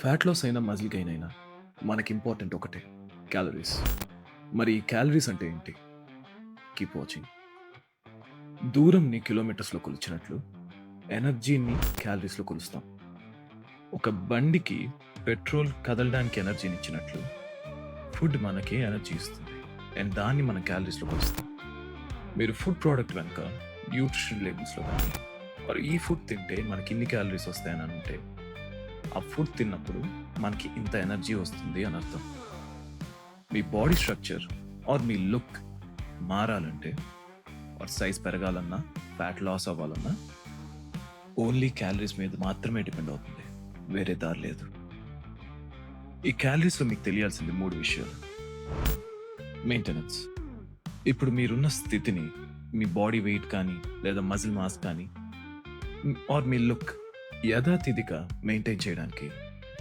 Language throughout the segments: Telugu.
ఫ్యాట్ లాస్ అయినా మజిల్ గెయిన్ అయినా మనకి ఇంపార్టెంట్ ఒకటే, క్యాలరీస్. మరి ఈ క్యాలరీస్ అంటే ఏంటి? Keep watching. దూరంని కిలోమీటర్స్లో కొలిచినట్లు ఎనర్జీని క్యాలరీస్లో కొలుస్తాం. ఒక బండికి పెట్రోల్ కదలడానికి ఎనర్జీని ఇచ్చినట్లు ఫుడ్ మనకి ఎనర్జీ ఇస్తుంది అండ్ దాన్ని మనం క్యాలరీస్లో కొలుస్తాం. మీరు ఫుడ్ ప్రోడక్ట్ కనుక న్యూట్రిషన్ లేబుల్స్లో కానీ మరి ఈ ఫుడ్ తింటే మనకి ఇన్ని క్యాలరీస్ వస్తాయని అంటే ఆ ఫుడ్ తిన్నప్పుడు మనకి ఇంత ఎనర్జీ వస్తుంది అని అర్థం. మీ బాడీ స్ట్రక్చర్ ఆర్ మీ లుక్ మారాలంటే ఆర్ సైజ్ పెరగాలన్నా ఫ్యాట్ లాస్ అవ్వాలన్నా ఓన్లీ క్యాలరీస్ మీద మాత్రమే డిపెండ్ అవుతుంది, వేరే దారి లేదు. ఈ క్యాలరీస్లో మీకు తెలియాల్సింది 3 విషయాలు. మెయింటెనెన్స్. ఇప్పుడు మీరున్న స్థితిని మీ బాడీ వెయిట్ కానీ లేదా మజిల్ మాస్ కానీ ఆర్ మీ లుక్ యథాతిథిగా మెయింటైన్ చేయడానికి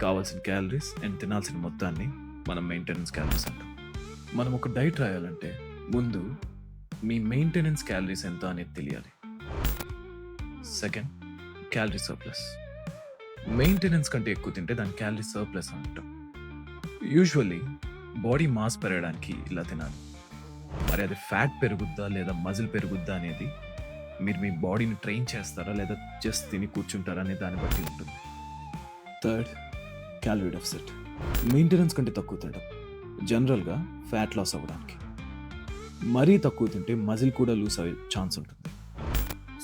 కావాల్సిన క్యాలరీస్ అండ్ తినాల్సిన మొత్తాన్ని మనం మెయింటెనెన్స్ క్యాలరీస్ అంటాం. మనం ఒక డైట్ రాయాలంటే ముందు మీ మెయింటెనెన్స్ క్యాలరీస్ ఎంత అనేది తెలియాలి. Second, calorie surplus. మెయింటెనెన్స్ కంటే ఎక్కువ తింటే దాన్ని క్యాలరీ సర్ప్లస్ అంటాం. యూజువల్లీ బాడీ మాస్ పెరగడానికి ఇలా తినాలి. మరి అది ఫ్యాట్ పెరుగుద్దా లేదా మజిల్ పెరుగుద్దా అనేది మీరు మీ బాడీని ట్రైన్ చేస్తారా లేదా జస్ట్ తిని కూర్చుంటారా అనే దాన్ని బట్టి ఉంటుంది. Third, calorie deficit. మెయింటెనెన్స్ కంటే తక్కువ తినడం జనరల్గా ఫ్యాట్ లాస్ అవ్వడానికి. మరీ తక్కువ తింటే మజిల్ కూడా లూస్ అయ్యే ఛాన్స్ ఉంటుంది.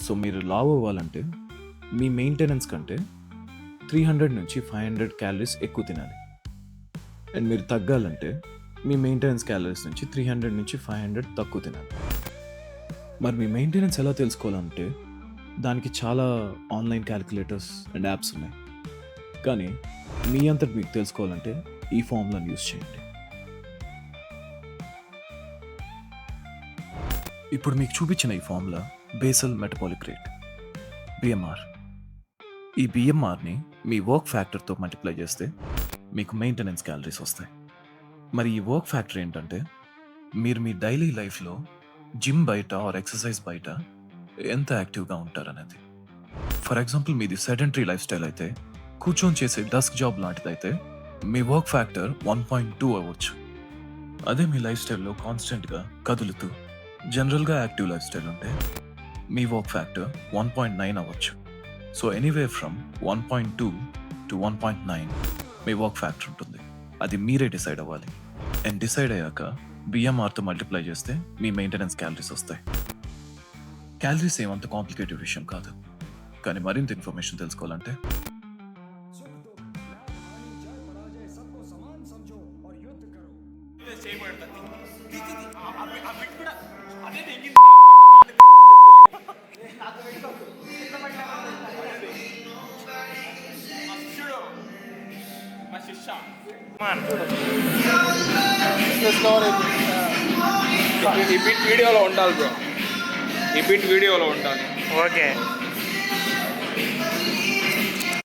సో మీరు లావ్ అవ్వాలంటే మీ మెయింటెనెన్స్ కంటే 300 నుంచి 500 క్యాలరీస్ ఎక్కువ తినాలి. అండ్ మీరు తగ్గాలంటే మీ మెయింటెనెన్స్ క్యాలరీస్ నుంచి 300 నుంచి 500 తక్కువ తినాలి. మరి మీ మెయింటెనెన్స్ ఎలా తెలుసుకోవాలంటే దానికి చాలా ఆన్లైన్ క్యాలిక్యులేటర్స్ అండ్ యాప్స్ ఉన్నాయి. కానీ మీ అంతటి మీకు తెలుసుకోవాలంటే ఈ ఫార్ములాని యూజ్ చేయండి. ఇప్పుడు మీకు చూపించిన ఈ formula basal metabolic rate, BMR. ఈ బిఎంఆర్ని మీ వర్క్ ఫ్యాక్టర్తో మల్టిప్లై చేస్తే మీకు మెయింటెనెన్స్ క్యాలరీస్ వస్తాయి. మరి ఈ వర్క్ ఫ్యాక్టర్ ఏంటంటే మీరు మీ డైలీ లైఫ్లో జిమ్ బయట ఆర్ ఎక్సర్సైజ్ బయట ఎంత యాక్టివ్గా ఉంటారనేది. ఫర్ ఎగ్జాంపుల్ మీది సెడెంటరీ లైఫ్ స్టైల్ అయితే, కూర్చొని చేసే డస్క్ జాబ్ లాంటిదైతే మీ వర్క్ ఫ్యాక్టర్ 1.2 అవ్వచ్చు. అదే మీ లైఫ్ స్టైల్లో కాన్స్టెంట్గా కదులుతూ జనరల్గా యాక్టివ్ లైఫ్ స్టైల్ ఉంటే మీ వర్క్ ఫ్యాక్టర్ 1.9 అవ్వచ్చు. So anyway from 1.2 to 1.9 me work factor ఉంటుంది. అది మీరే డిసైడ్ అవ్వాలి. అండ్ డిసైడ్ అయ్యాక బిఎంఆర్తో మల్టిప్లై చేస్తే మీ మెయింటెనెన్స్ క్యాలరీస్ వస్తాయి. క్యాలరీస్ ఏమంత కాంప్లికేటెడ్ విషయం కాదు. కానీ మరింత ఇన్ఫర్మేషన్ తెలుసుకోవాలంటే ఈ బిట్ వీడియోలో ఉండాలి బ్రో, ఈ బిట్ వీడియోలో ఉండాలి. ఓకే.